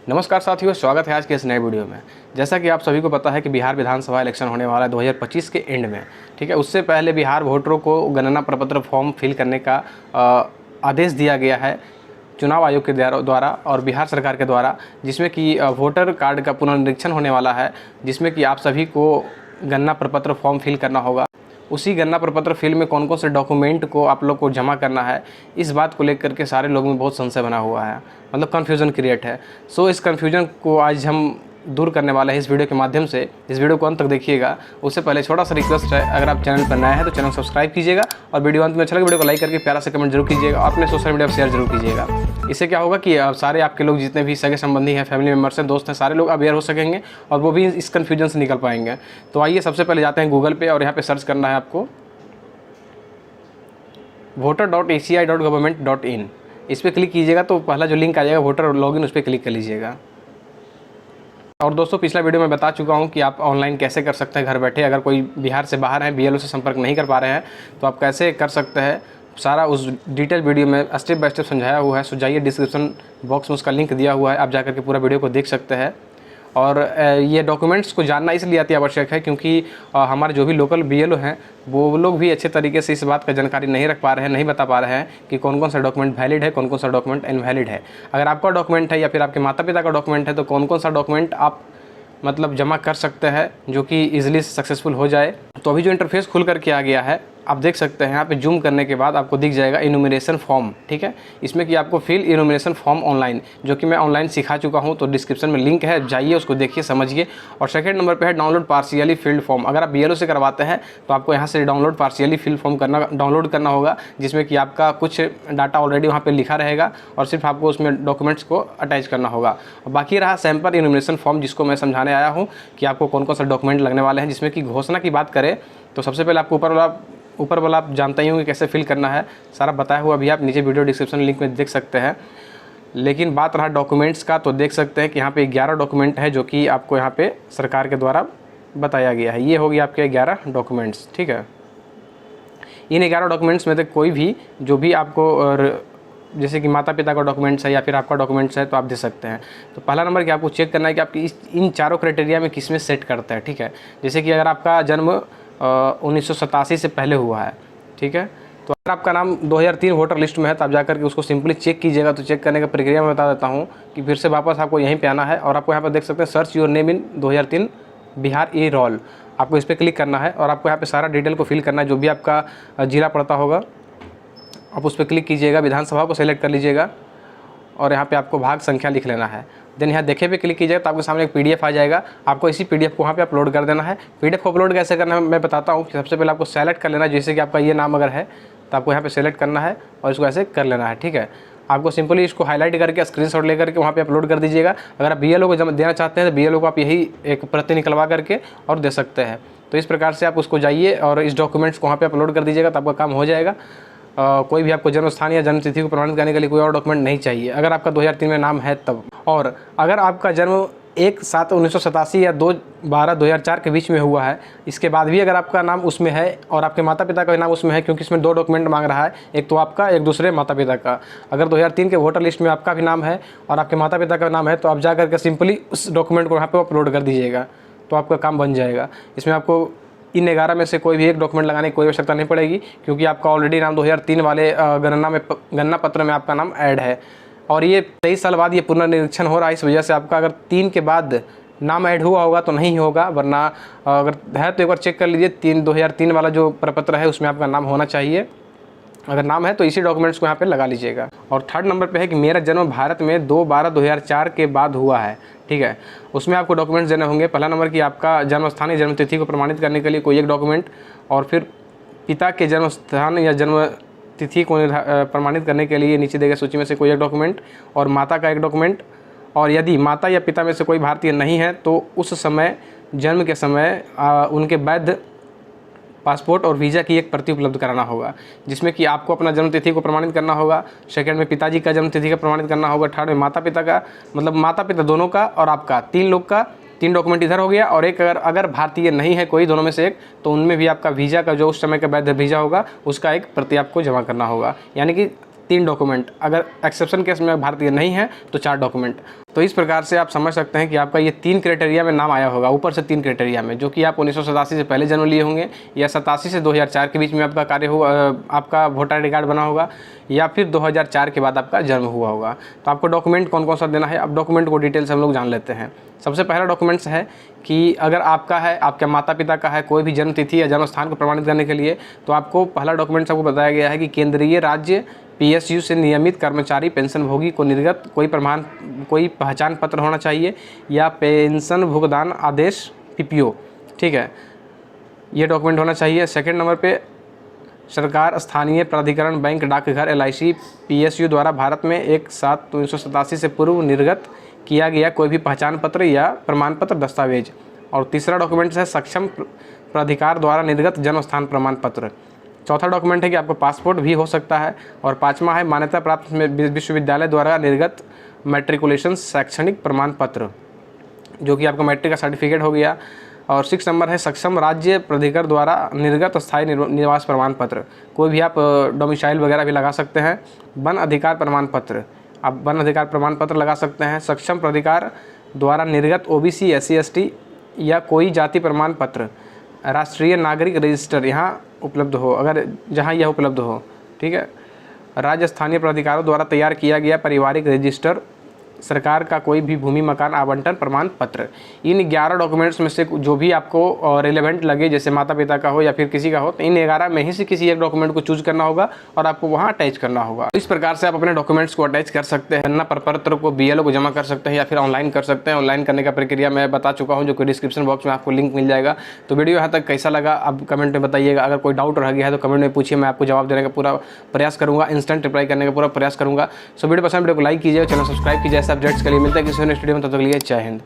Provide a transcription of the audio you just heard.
नमस्कार साथियों, स्वागत है आज के इस नए वीडियो में। जैसा कि आप सभी को पता है कि बिहार विधानसभा इलेक्शन होने वाला है 2025 के एंड में, ठीक है। उससे पहले बिहार वोटरों को गणना प्रपत्र फॉर्म फिल करने का आदेश दिया गया है चुनाव आयोग के द्वारा और बिहार सरकार के द्वारा, जिसमें कि वोटर कार्ड का पुनर्निरीक्षण होने वाला है, जिसमें कि आप सभी को गणना प्रपत्र फॉर्म फिल करना होगा। उसी गणना प्रपत्र फिल में कौन कौन से डॉक्यूमेंट को आप लोग को जमा करना है, इस बात को लेकर के सारे लोगों में बहुत संशय बना हुआ है, मतलब कन्फ्यूज़न क्रिएट है। सो इस कन्फ्यूजन को आज हम दूर करने वाले हैं इस वीडियो के माध्यम से। इस वीडियो को अंत तक देखिएगा। उससे पहले छोटा सा रिक्वेस्ट है, अगर आप चैनल पर नए हैं तो चैनल सब्सक्राइब कीजिएगा और वीडियो अंत में अच्छा लगे वीडियो को लाइक करके प्यारा सा कमेंट जरूर कीजिएगा और अपने सोशल मीडिया पर शेयर जरूर कीजिएगा। इससे क्या होगा कि सारे आपके लोग जितने भी सगे संबंधी हैं, फैमिली मेम्बर्स हैं, दोस्त हैं, सारे लोग अवेयर हो सकेंगे और वो भी इस कन्फ्यूजन से निकल पाएंगे। तो आइए सबसे पहले जाते हैं गूगल पे और यहाँ पे सर्च करना है आपको voter.aci.government.in। इस पर क्लिक कीजिएगा तो पहला जो लिंक आ जाएगा वोटर लॉगिन, उस पर क्लिक कर लीजिएगा। और दोस्तों, पिछला वीडियो में बता चुका हूं कि आप ऑनलाइन कैसे कर सकते हैं घर बैठे। अगर कोई बिहार से बाहर है, बीएलओ से संपर्क नहीं कर पा रहे हैं, तो आप कैसे कर सकते हैं, सारा उस डिटेल वीडियो में स्टेप बाय स्टेप समझाया हुआ है। सो जाइए, डिस्क्रिप्शन बॉक्स में उसका लिंक दिया हुआ है, आप जाकर के पूरा वीडियो को देख सकते हैं। और ये डॉक्यूमेंट्स को जानना इसलिए अति आवश्यक है क्योंकि हमारे जो भी लोकल बीएलओ हैं वो लोग भी अच्छे तरीके से इस बात का जानकारी नहीं रख पा रहे हैं, नहीं बता पा रहे हैं कि कौन कौन सा डॉक्यूमेंट वैलिड है, कौन कौन सा डॉक्यूमेंट इनवैलिड है। अगर आपका डॉक्यूमेंट है या फिर आपके माता पिता का डॉक्यूमेंट है तो कौन कौन सा डॉक्यूमेंट आप मतलब जमा कर सकते हैं जो कि ईजिली सक्सेसफुल हो जाए। तो अभी जो इंटरफेस खुल करके आ गया है, आप देख सकते हैं यहाँ पे जूम करने के बाद आपको दिख जाएगा इनुमरेशन फॉर्म, ठीक है। इसमें कि आपको फिल इनुमरेशन फॉर्म ऑनलाइन, जो कि मैं ऑनलाइन सिखा चुका हूँ, तो डिस्क्रिप्शन में लिंक है, जाइए उसको देखिए, समझिए। और सेकंड नंबर पे है डाउनलोड पार्शियली फिल्ड फॉर्म। अगर आप बीएलओ से करवाते हैं तो आपको यहाँ से download partially fill form download करना होगा, जिसमें कि आपका कुछ डाटा ऑलरेडी वहाँ पर लिखा रहेगा और सिर्फ आपको उसमें डॉक्यूमेंट्स को अटैच करना होगा। बाकी रहा सैम्पल इनुमरेशन फॉर्म, जिसको मैं समझाने आया हूँ कि आपको कौन कौन सा डॉक्यूमेंट लगने वाले हैं। जिसमें कि घोषणा की बात करें तो सबसे पहले आपको ऊपर वाला आप जानते ही होंगे कैसे फिल करना है, सारा बताया हुआ भी आप नीचे वीडियो डिस्क्रिप्शन लिंक में देख सकते हैं। लेकिन बात रहा डॉक्यूमेंट्स का, तो देख सकते हैं कि यहाँ पे 11 डॉक्यूमेंट है जो कि आपको यहाँ पे सरकार के द्वारा बताया गया है। ये हो गया आपके 11 डॉक्यूमेंट्स, ठीक है। इन 11 डॉक्यूमेंट्स में से कोई भी जो भी आपको जैसे कि माता पिता का डॉक्यूमेंट्स है या फिर आपका डॉक्यूमेंट्स है तो आप दे सकते हैं। तो पहला नंबर कि आपको चेक करना है कि आपकी इन चारों क्राइटेरिया में किस में सेट करता है, ठीक है। जैसे कि अगर आपका जन्म 1987 से पहले हुआ है, ठीक है, तो अगर आपका नाम 2003 वोटर लिस्ट में है तो आप जाकर के उसको सिंपली चेक कीजिएगा। तो चेक करने का प्रक्रिया मैं बता देता हूँ कि फिर से वापस आपको यहीं पे आना है और आपको यहाँ पर देख सकते हैं search your name in 2003 Bihar e roll. आपको इस पर क्लिक करना है और आपको यहाँ पे सारा डिटेल को फिल करना है, जो भी आपका जिला पड़ता होगा आप उस पर क्लिक कीजिएगा, विधानसभा को सेलेक्ट कर लीजिएगा और यहाँ पे आपको भाग संख्या लिख लेना है। देन यहाँ देखे पे क्लिक कीजिएगा तो आपके सामने एक पीडीएफ आ जाएगा। आपको इसी पीडीएफ को वहाँ पे अपलोड कर देना है। पीडीएफ को अपलोड कैसे करना है मैं बताता हूँ। सबसे पहले आपको सेलेक्ट कर लेना है, जैसे कि आपका ये नाम अगर है तो आपको यहाँ पे सेलेक्ट करना है और इसको ऐसे कर लेना है, ठीक है। आपको सिंपली इसको हाईलाइट करके स्क्रीनशॉट लेकर के वहाँ पे अपलोड कर दीजिएगा। अगर आप बीएलओ को देना चाहते हैं तो बीएलओ को आप यही एक प्रति निकलवा करके और दे सकते हैं। तो इस प्रकार से आप उसको जाइए और इस डॉक्यूमेंट्स को वहाँ पे अपलोड कर दीजिएगा तो आपका काम हो जाएगा। कोई भी आपको जन्म स्थान या जन्म तिथि को प्रमाणित करने के लिए कोई और डॉक्यूमेंट नहीं चाहिए, अगर आपका 2003 में नाम है तब। और अगर आपका जन्म 1/7/1987 या 2/12/2004 के बीच में हुआ है, इसके बाद भी अगर आपका नाम उसमें है और आपके माता पिता का नाम उसमें है, क्योंकि इसमें 2 डॉक्यूमेंट मांग रहा है, एक तो आपका, एक दूसरे माता पिता का। अगर 2003 के वोटर लिस्ट में आपका भी नाम है और आपके माता पिता का नाम है तो आप जा करके सिंपली उस डॉक्यूमेंट को यहाँ पर अपलोड कर दीजिएगा तो आपका काम बन जाएगा। इसमें आपको इन 11 में से कोई भी एक डॉक्यूमेंट लगाने की कोई आवश्यकता नहीं पड़ेगी, क्योंकि आपका ऑलरेडी नाम 2003 वाले गणना पत्र में आपका नाम ऐड है और ये 23 साल बाद ये पुनर्निरीक्षण हो रहा है। इस वजह से आपका अगर 3 के बाद नाम ऐड हुआ होगा तो नहीं होगा, वरना अगर है तो एक बार चेक कर लीजिए। 2003 वाला जो प्रपत्र है उसमें आपका नाम होना चाहिए। अगर नाम है तो इसी डॉक्यूमेंट्स को यहाँ पे लगा लीजिएगा। और थर्ड नंबर पे है कि मेरा जन्म भारत में 2/12/2004 के बाद हुआ है, ठीक है। उसमें आपको डॉक्यूमेंट्स देने होंगे। पहला नंबर कि आपका जन्म स्थान या जन्म तिथि को प्रमाणित करने के लिए कोई एक डॉक्यूमेंट, और फिर पिता के जन्म स्थान या जन्म तिथि को प्रमाणित करने के लिए नीचे दिए गए सूची में से कोई एक डॉक्यूमेंट, और माता का एक डॉक्यूमेंट। और यदि माता या पिता में से कोई भारतीय नहीं है तो उस समय जन्म के समय उनके वैध पासपोर्ट और वीज़ा की एक प्रति उपलब्ध कराना होगा, जिसमें कि आपको अपना जन्म तिथि को प्रमाणित करना होगा, सेकंड में पिताजी का जन्म तिथि का प्रमाणित करना होगा, थर्ड में माता पिता का, मतलब माता पिता दोनों का और आपका 3 लोग का 3 डॉक्यूमेंट इधर हो गया। और एक अगर भारतीय नहीं है कोई दोनों में से एक, तो उनमें भी आपका वीज़ा का जो उस समय का वैध वीज़ा होगा उसका एक प्रति आपको जमा करना होगा। यानी कि 3 डॉक्यूमेंट, अगर एक्सेप्शन केस में भारतीय नहीं है तो 4 डॉक्यूमेंट। तो इस प्रकार से आप समझ सकते हैं कि आपका ये 3 क्राइटेरिया में नाम आया होगा, ऊपर से 3 क्राइटेरिया में, जो कि आप 1987 से पहले जन्म लिए होंगे या 87 से 2004 के बीच में आपका कार्य हुआ, आपका वोटर आई डी कार्ड बना होगा, या फिर 2004 के बाद आपका जन्म हुआ होगा। तो आपको डॉक्यूमेंट कौन कौन सा देना है, अब डॉक्यूमेंट को डिटेल से हम लोग जान लेते हैं। सबसे पहला डॉक्यूमेंट्स है कि अगर आपका है, आपके माता पिता का है, कोई भी जन्म तिथि या जन्म स्थान को प्रमाणित करने के लिए, तो आपको पहला डॉक्यूमेंट्स आपको बताया गया है कि केंद्रीय राज्य PSU से नियमित कर्मचारी पेंशनभोगी को निर्गत कोई पहचान पत्र होना चाहिए या पेंशन भुगतान आदेश PPO, ठीक है, ये डॉक्यूमेंट होना चाहिए। सेकंड नंबर पे सरकार, स्थानीय प्राधिकरण, बैंक, डाकघर, LIC, PSU द्वारा भारत में 1/7/1987 से पूर्व निर्गत किया गया कोई भी पहचान पत्र या प्रमाण पत्र दस्तावेज। और तीसरा डॉक्यूमेंट है सक्षम प्राधिकार द्वारा निर्गत जन्म स्थान प्रमाण पत्र। चौथा डॉक्यूमेंट है कि आपको पासपोर्ट भी हो सकता है। और पाँचवा है मान्यता प्राप्त विश्वविद्यालय द्वारा निर्गत मैट्रिकुलेशन शैक्षणिक प्रमाण पत्र, जो कि आपका मैट्रिक का सर्टिफिकेट हो गया। और 6 नंबर है सक्षम राज्य प्राधिकार द्वारा निर्गत स्थायी निवास प्रमाण पत्र, कोई भी आप डोमिसाइल वगैरह भी लगा सकते हैं। वन अधिकार प्रमाण पत्र, आप वन अधिकार प्रमाण पत्र लगा सकते हैं। सक्षम प्राधिकार द्वारा निर्गत OBC SC ST या कोई जाति प्रमाण पत्र। राष्ट्रीय नागरिक रजिस्टर यहाँ उपलब्ध हो, अगर जहाँ यह उपलब्ध हो, ठीक है। राज्य स्थानीय प्राधिकारों द्वारा तैयार किया गया पारिवारिक रजिस्टर, सरकार का कोई भी भूमि मकान आवंटन प्रमाण पत्र। इन 11 डॉक्यूमेंट्स में से जो भी आपको रिलेवेंट लगे, जैसे माता पिता का हो या फिर किसी का हो, तो इन 11 में ही से किसी एक डॉक्यूमेंट को चूज करना होगा और आपको वहाँ अटैच करना होगा। इस प्रकार से आप अपने डॉक्यूमेंट्स को अटैच कर सकते हैं। गणना प्रपत्र को BLO को जमा कर सकते हैं या फिर ऑनलाइन कर सकते हैं। ऑनलाइन करने का प्रक्रिया मैं बता चुका हूँ, जो कि डिस्क्रिप्शन बॉक्स में आपको लिंक मिल जाएगा। तो वीडियो यहाँ तक कैसा लगा आप कमेंट में बताइएगा। अगर कोई डाउट रह गया है तो कमेंट में पूछिए, मैं आपको जवाब देने का पूरा प्रयास करूँगा, इंस्टेंट रिप्लाई करने का पूरा प्रयास करूँगा। सो वीडियो पसंद, वीडियो को लाइक कीजिए, चैनल सब्सक्राइब कीजिए। ऐसे अपडेट्स के लिए मिलते हैं किसी नेक्स्ट वीडियो में, तब तक के लिए जय हिंद।